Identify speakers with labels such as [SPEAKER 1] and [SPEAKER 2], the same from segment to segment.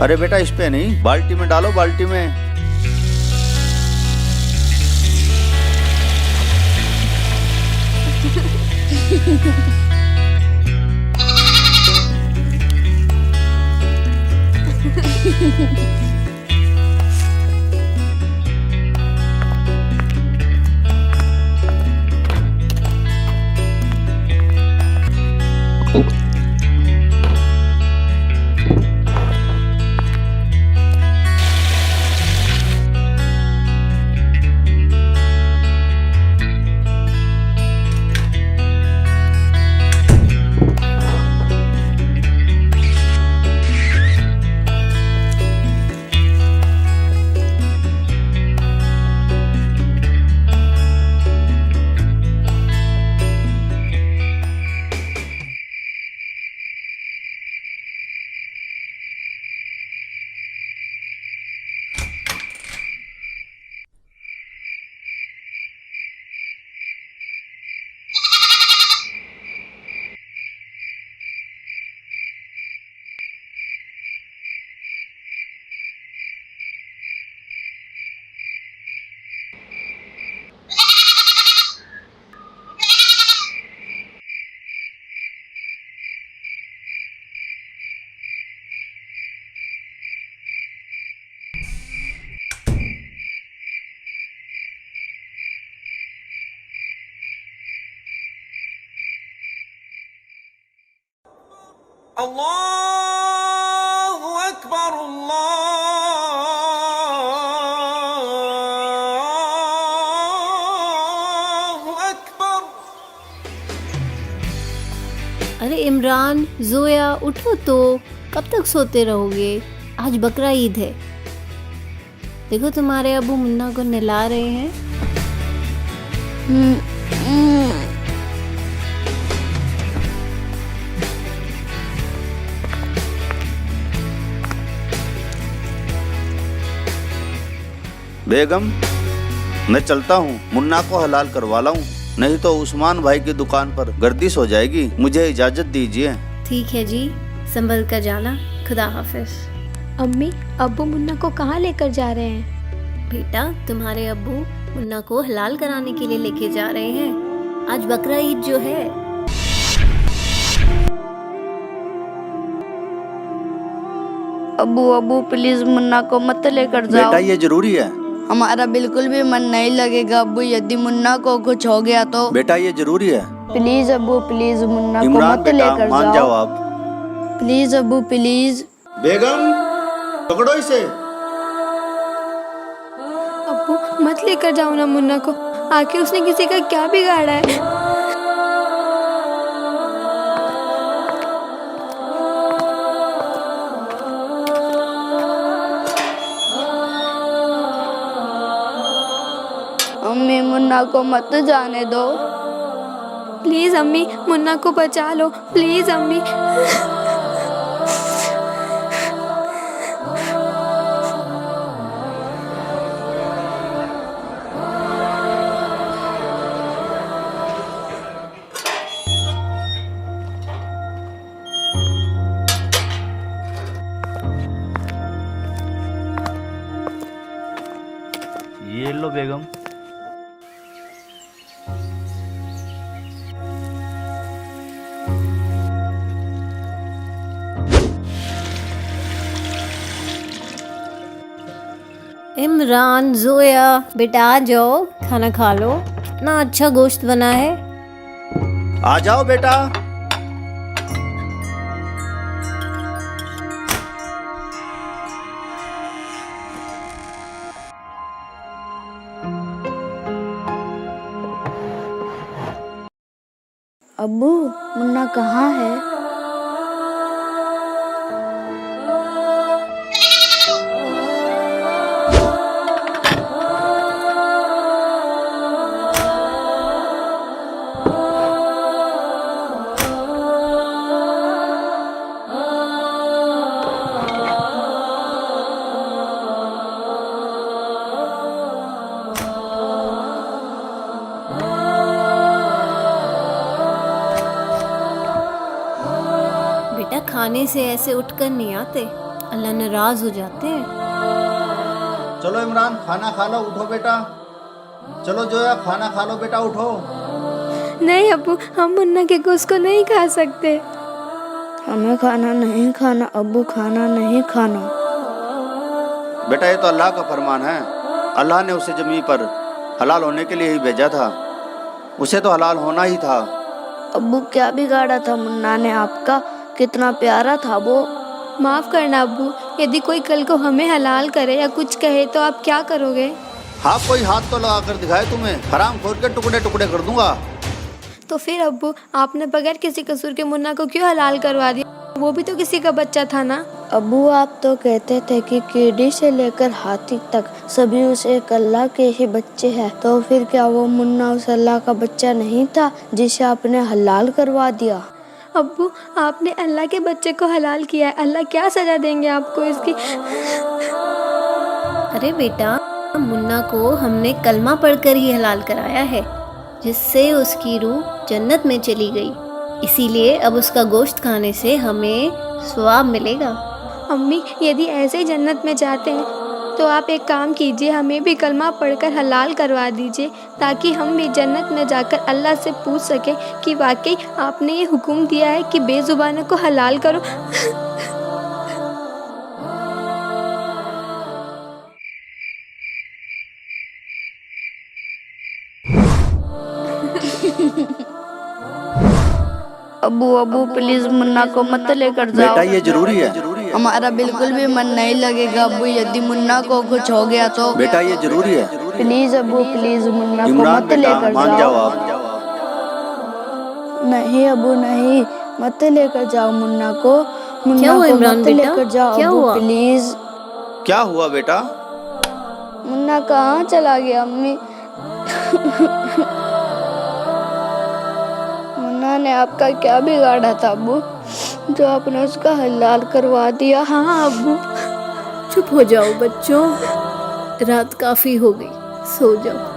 [SPEAKER 1] अरे बेटा इस पे नहीं, बाल्टी में डालो, बाल्टी में।
[SPEAKER 2] अल्लाहु अकबर, अल्लाहु अकबर।
[SPEAKER 3] अरे इमरान, जोया, उठो तो, कब तक सोते रहोगे? आज बकरा ईद है। देखो तुम्हारे अबू मुन्ना को नहला रहे हैं।
[SPEAKER 1] बेगम, मैं चलता हूँ, मुन्ना को हलाल करवा लाऊं, नहीं तो उस्मान भाई की दुकान पर गर्दिश हो जाएगी। मुझे इजाजत दीजिए।
[SPEAKER 3] ठीक है जी, संभल कर जाना। खुदा हाफिज।
[SPEAKER 4] अम्मी, अब्बू मुन्ना को कहाँ लेकर जा रहे हैं?
[SPEAKER 3] बेटा, तुम्हारे अब्बू मुन्ना को हलाल कराने के लिए लेके जा रहे हैं। आज बकरा ईद जो है।
[SPEAKER 5] अबू अबू प्लीज मुन्ना को मत लेकर जाओ।
[SPEAKER 1] बेटा ये जरूरी है।
[SPEAKER 5] हमारा बिल्कुल भी मन नहीं लगेगा अबू, यदि मुन्ना को कुछ हो गया तो।
[SPEAKER 1] बेटा ये जरूरी है।
[SPEAKER 5] प्लीज अबू प्लीज मुन्ना को
[SPEAKER 1] इमरान
[SPEAKER 5] मत
[SPEAKER 1] बेटा
[SPEAKER 5] लेकर
[SPEAKER 1] मान जाओ आप।
[SPEAKER 5] Please Abu please.
[SPEAKER 1] बेगम पकड़ो इसे।
[SPEAKER 4] अब्बू मत लेकर जाओ ना मुन्ना को, आखिर उसने किसी का क्या बिगाड़ा है?
[SPEAKER 5] अम्मी मुन्ना को मत जाने दो।
[SPEAKER 4] प्लीज अम्मी, मुन्ना को बचा लो, प्लीज अम्मी।
[SPEAKER 1] ये लो बेगम।
[SPEAKER 3] इमरान, जोया, बेटा आ जाओ, खाना खा लो। इतना अच्छा गोश्त बना है।
[SPEAKER 1] आ जाओ बेटा।
[SPEAKER 5] अब्बू मुन्ना कहाँ है?
[SPEAKER 3] बेटा, खाने से ऐसे उठकर नहीं आते। अल्लाह नाराज हो जाते हैं।
[SPEAKER 1] चलो इमरान, खाना खा लो, उठो बेटा। चलो जोया, खाना खा लो बेटा, उठो।
[SPEAKER 4] नहीं अब्बू, हम मुन्ना के गोश्त को नहीं खा सकते।
[SPEAKER 5] हमें खाना नहीं खाना अब्बू, खाना नहीं खाना।
[SPEAKER 1] बेटा ये तो अल्लाह का फरमान है। अल्लाह ने उसे ज़मीन पर हलाल होने के लिए ही भेजा था। उसे तो हलाल होना ही था।
[SPEAKER 5] अब्बू क्या बिगाड़ा था मुन्ना ने आपका? कितना प्यारा था वो।
[SPEAKER 4] माफ़ करना अब्बू, यदि कोई कल को हमें हलाल करे या कुछ कहे तो आप क्या करोगे?
[SPEAKER 1] हाँ, कोई हाथ तो लगा कर दिखाए तुम्हें, हराम खोर के टुकड़े टुकड़े कर दूंगा।
[SPEAKER 4] तो फिर अब्बू, आपने बगैर किसी कसूर के मुन्ना को क्यों हलाल करवा दिया? वो भी तो किसी का बच्चा था ना।
[SPEAKER 5] अब्बू आप तो कहते थे कि कीड़ी से लेकर हाथी तक सभी उस एक अल्लाह के ही बच्चे हैं, तो फिर क्या वो मुन्ना उस अल्लाह का बच्चा नहीं था जिसे आपने हलाल करवा दिया?
[SPEAKER 4] अब्बू, आपने अल्लाह के बच्चे को हलाल किया है, अल्लाह क्या सजा देंगे आपको इसकी?
[SPEAKER 3] अरे बेटा, मुन्ना को हमने कलमा पढ़कर ही हलाल कराया है, जिससे उसकी रूह जन्नत में चली गई। इसीलिए अब उसका गोश्त खाने से हमें सवाब मिलेगा।
[SPEAKER 4] अम्मी, यदि ऐसे ही जन्नत में जाते हैं तो आप एक काम कीजिए, हमें भी कलमा पढ़कर हलाल करवा दीजिए, ताकि हम भी जन्नत में जाकर अल्लाह से पूछ सकें कि वाकई आपने ये हुक्म दिया है कि बेजुबानों को हलाल करो।
[SPEAKER 5] अब्बू अब्बू प्लीज मुन्ना को मत लेकर जाओ।
[SPEAKER 1] बेटा ये जरूरी है।
[SPEAKER 5] हमारा बिल्कुल भी मन नहीं लगेगा अब्बू, यदि मुन्ना को कुछ हो गया तो।
[SPEAKER 1] बेटा ये जरूरी है।
[SPEAKER 5] प्लीज अब्बू प्लीज मुन्ना को
[SPEAKER 1] इमरान
[SPEAKER 5] मत
[SPEAKER 1] बेटा,
[SPEAKER 5] लेकर
[SPEAKER 1] मान जाओ आप।
[SPEAKER 5] नहीं अब्बू नहीं, मत लेकर जाओ मुन्ना को।
[SPEAKER 3] क्या
[SPEAKER 5] मुन्ना
[SPEAKER 3] हुआ
[SPEAKER 5] को
[SPEAKER 3] इमरान
[SPEAKER 5] मत
[SPEAKER 3] बेटा?
[SPEAKER 5] लेकर जाओ
[SPEAKER 3] क्या
[SPEAKER 5] अब्बू
[SPEAKER 3] हुआ?
[SPEAKER 5] प्लीज।
[SPEAKER 1] क्या हुआ बेटा?
[SPEAKER 5] मुन्ना कहाँ चला गया अम्मी? मुन्ना ने आपका क्या बिगाड़ा था अब्बू, जो आपने उसका हलाल करवा दिया?
[SPEAKER 3] हाँ अब्बू, चुप हो जाओ बच्चों, रात काफ़ी हो गई, सो जाओ।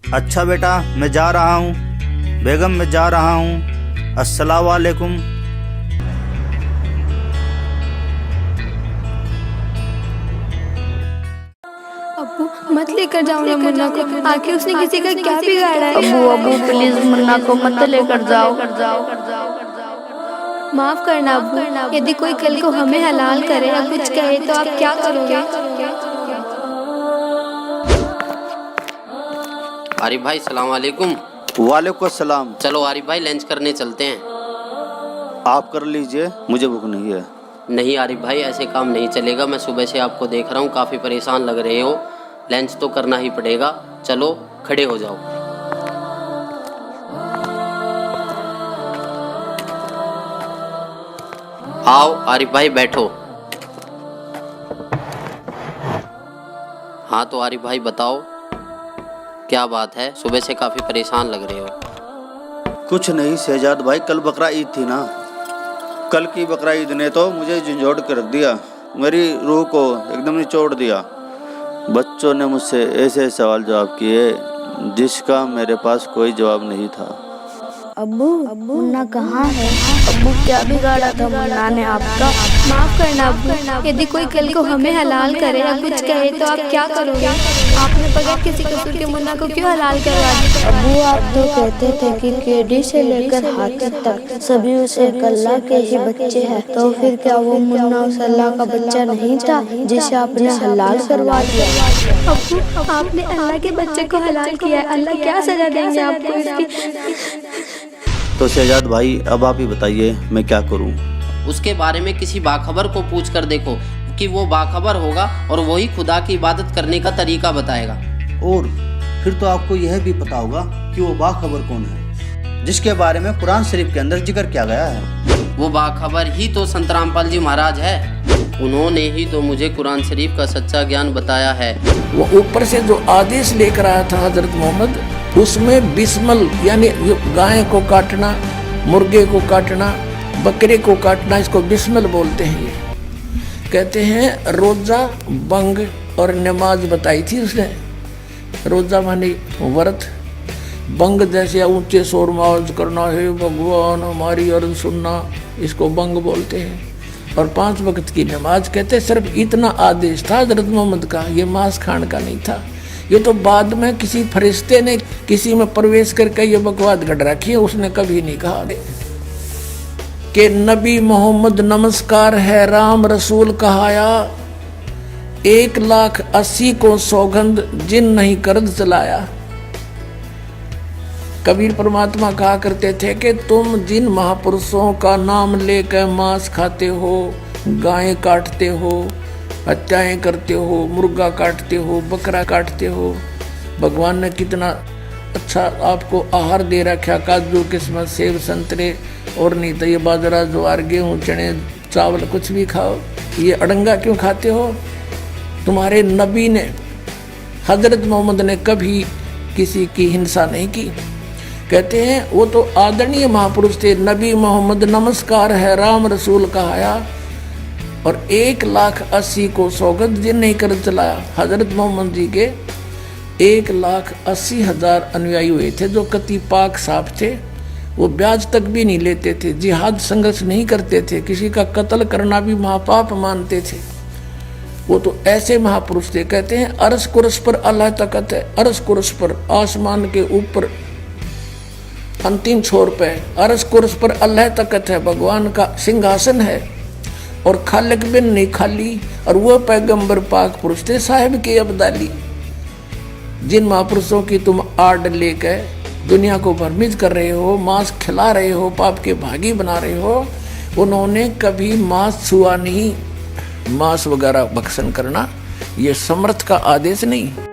[SPEAKER 1] अच्छा बेटा, मैं जा रहा हूँ। बेगम मैं जा रहा हूँ। अस्सलाम वालेकुम।
[SPEAKER 4] अब्बू, मत लेकर जाओ ना मुन्ना को, आखिर उसने किसी का क्या बिगाड़ा है?
[SPEAKER 5] अब्बू अब्बू प्लीज मुन्ना को मत लेकर जाओ।
[SPEAKER 4] माफ़ करना अब्बू, यदि कोई कल को हमें हलाल करे या कुछ कहे तो आप क्या करोगे?
[SPEAKER 6] आरिफ भाई सलाम वालेकुम।
[SPEAKER 1] वालेकुम अस्सलाम।
[SPEAKER 6] चलो आरिफ भाई लंच करने चलते हैं।
[SPEAKER 1] आप कर लीजिए, मुझे भूख नहीं है।
[SPEAKER 6] नहीं आरिफ भाई, ऐसे काम नहीं चलेगा। मैं सुबह से आपको देख रहा हूँ, काफ़ी परेशान लग रहे हो। लंच तो करना ही पड़ेगा। चलो खड़े हो जाओ। आओ आरिफ भाई बैठो। हाँ तो आरिफ भाई बताओ, क्या बात है? सुबह से काफ़ी परेशान लग रहे हो।
[SPEAKER 1] कुछ नहीं शहजाद भाई, कल बकरा ईद थी ना। कल की बकरा ईद ने तो मुझे झंझोड़ कर रख दिया, मेरी रूह को एकदम निचोड़ दिया। बच्चों ने मुझसे ऐसे सवाल जवाब किए जिसका मेरे पास कोई जवाब नहीं था।
[SPEAKER 5] अब्बू मुन्ना कहाँ है? अब्बू क्या बिगाड़ा था मुन्ना ने आपका?
[SPEAKER 4] माफ़ करना अब्बू, यदि कोई कल को हमें हलाल करे या कुछ कहे तो आप क्या करोगे? आपने बगैर किसी कसूर के मुन्ना को क्यों हलाल करवा दिया?
[SPEAKER 5] अब्बू आप तो कहते थे कि कीड़ी से लेकर हाथी तक सभी उस एक अल्लाह के ही बच्चे हैं, तो फिर क्या वो मुन्ना उस अल्लाह का बच्चा नहीं था जिसे आपने हलाल करवा दिया?
[SPEAKER 4] अब्बू, आपने अल्लाह के बच्चे को हलाल किया है, अल्लाह क्या सजा देंगे आपको इसकी?
[SPEAKER 1] तो शहजाद भाई अब आप ही बताइए मैं क्या करूं?
[SPEAKER 6] उसके बारे में किसी बाखबर को पूछ कर देखो कि वो बाखबर होगा और वही खुदा की इबादत करने का तरीका बताएगा।
[SPEAKER 1] और फिर तो आपको यह भी पता होगा कि वो बाखबर कौन है जिसके बारे में कुरान शरीफ के अंदर जिक्र किया गया है।
[SPEAKER 6] वो बाखबर ही तो संत रामपाल जी महाराज है। उन्होंने ही तो मुझे कुरान शरीफ का सच्चा ज्ञान बताया है।
[SPEAKER 7] वो ऊपर से जो आदेश लेकर आया था हजरत मोहम्मद, उसमें बिस्मल यानी गाय को काटना, मुर्गे को काटना, बकरे को काटना, इसको बिस्मल बोलते हैं। ये कहते हैं रोजा, बंग और नमाज बताई थी उसने। रोजा माने व्रत, बंग जैसे ऊंचे शोर में आवाज करना, हे भगवान हमारी अर्ज सुनना, इसको बंग बोलते हैं। और 5 वक्त की नमाज कहते हैं। सिर्फ इतना आदेश था हजरत मोहम्मद का, ये मांस खाने का नहीं था। ये तो बाद में किसी फरिश्ते ने किसी में प्रवेश करके ये बकवाद गढ़ रखी है, उसने कभी नहीं कहा कि नबी मोहम्मद नमस्कार है राम रसूल कहाया, 1,80,000 को सौगंध जिन नहीं करद चलाया। कबीर परमात्मा कहा करते थे कि तुम जिन महापुरुषों का नाम लेकर मांस खाते हो, गायें काटते हो, हत्याएं करते हो, मुर्गा काटते हो, बकरा काटते हो, भगवान ने कितना अच्छा आपको आहार दे रखा, काजू किस्मत सेब संतरे, और नहीं तो ये बाजरा ज्वार गेहूँ चने चावल कुछ भी खाओ, ये अड़ंगा क्यों खाते हो? तुम्हारे नबी ने हजरत मोहम्मद ने कभी किसी की हिंसा नहीं की। कहते हैं वो तो आदरणीय महापुरुष थे। नबी मोहम्मद नमस्कार है राम रसूल कहाया, और 1,80,000 को सौगंध जिन नहीं कर चलाया। हजरत मोहम्मद जी के 1,80,000 अनुयायी हुए थे जो कति पाक साफ थे। वो ब्याज तक भी नहीं लेते थे, जिहाद संघर्ष नहीं करते थे, किसी का कत्ल करना भी महापाप मानते थे। वो तो ऐसे महापुरुष थे। कहते हैं अरस कुरस पर अल्लाह तकत है, अरस कुरस पर आसमान के ऊपर अंतिम छोर पे अरस कुरस पर अल्लाह तकत है, भगवान का सिंहासन है, और खालिक बिन नहीं खाली, और वह पैगंबर पाक पुरुष थे साहिब के अब्दाली। जिन महापुरुषों की तुम आड़ लेकर दुनिया को भ्रमित कर रहे हो, मांस खिला रहे हो, पाप के भागी बना रहे हो, उन्होंने कभी मांस छुआ नहीं। मांस वगैरह भक्षण करना ये समर्थ का आदेश नहीं।